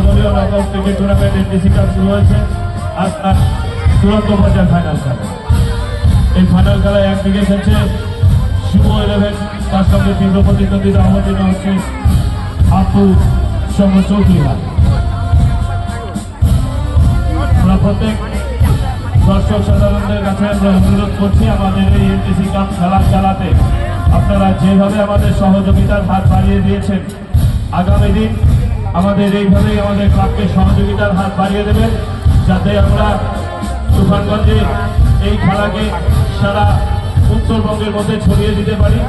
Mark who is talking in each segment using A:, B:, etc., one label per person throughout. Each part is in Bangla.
A: সর্বদলীয় knockout cricket tournament NTC cup শুরু হয়েছে। আজ তার চূড়ান্ত পর্যায়ে ফাইনাল খেলা। এই ফাইনাল খেলায় একদিকে খেলছে শুভ 11, তার সঙ্গে তীব্র প্রতিদ্বন্দ্বিতা অবতীর্ণ হচ্ছে আপু সঙ্গ চৌধুরীহাট। আমরা প্রত্যেক দর্শক সাধারণদের কাছে আমরা অনুরোধ করছি, আমাদের এই এনটিসি কাপ খেলা চালাতে আপনারা যেভাবে আমাদের সহযোগিতার হাত বাড়িয়ে দিয়েছেন, আগামী দিন আমাদের এইভাবেই আমাদের ক্লাবকে সহযোগিতার হাত বাড়িয়ে দেবেন, যাতে আমরা তুফানগঞ্জে এই খেলাকে সারা উত্তরবঙ্গের মধ্যে ছড়িয়ে দিতে পারি।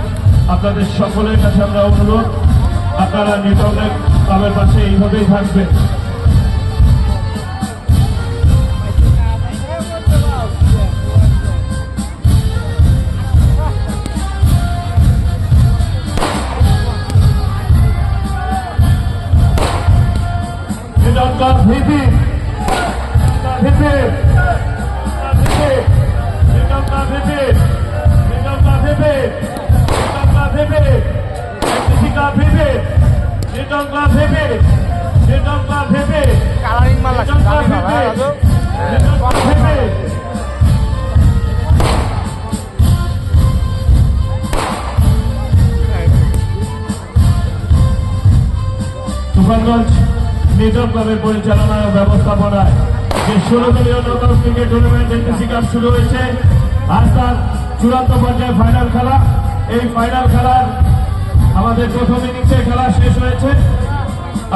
A: আপনাদের সকলের কাছে আমরা অনুরোধ, আপনারা নিউটনের ক্লাবের পাশে এইভাবেই থাকবেন। তুফানগঞ্জ নিউটন ক্লাবের পরিচালনা ও ব্যবস্থাপনায় যে 16 দলীয় knockout cricket tournament NTC cup শুরু হয়েছে। আজ তার চূড়ান্ত পর্যায়ে ফাইনাল খেলা। এই ফাইনাল খেলার আমাদের প্রথম ইনিংসের খেলা শেষ হয়েছে।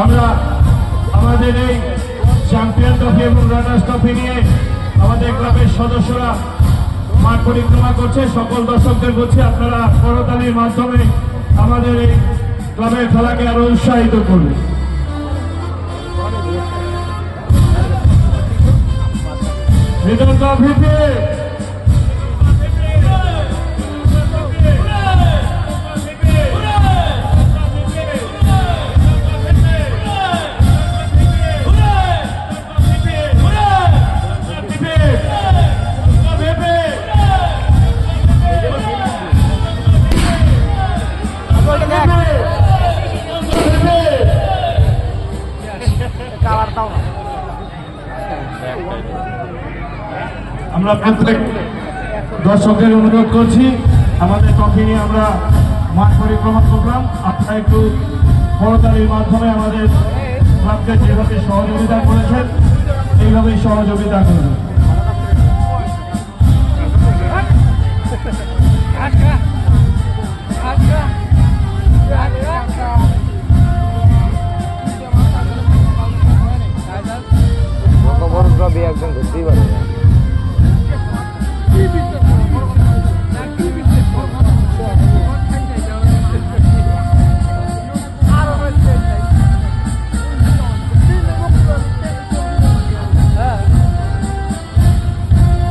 A: আমরা আমাদের এই চ্যাম্পিয়ন ট্রফি এবং রানার্স ট্রফি নিয়ে আমাদের ক্লাবের সদস্যরা মাঠ পরিক্রমা করছে। সকল দর্শকদের বলছি, আপনারা করতালির মাধ্যমে আমাদের এই ক্লাবের খেলাকে আরো উৎসাহিত করবে। নিউটন ক্লাব ভিপি আমরা প্রত্যেক দর্শকদের অনুরোধ করছি, আমাদের ট্রফি নিয়ে আমরা মাঠ পরিক্রমা করলাম। আপনারা একটু করতালির মাধ্যমে আমাদের ক্লাবকে যেভাবে সহযোগিতা করেছেন এইভাবেই সহযোগিতা করবেন।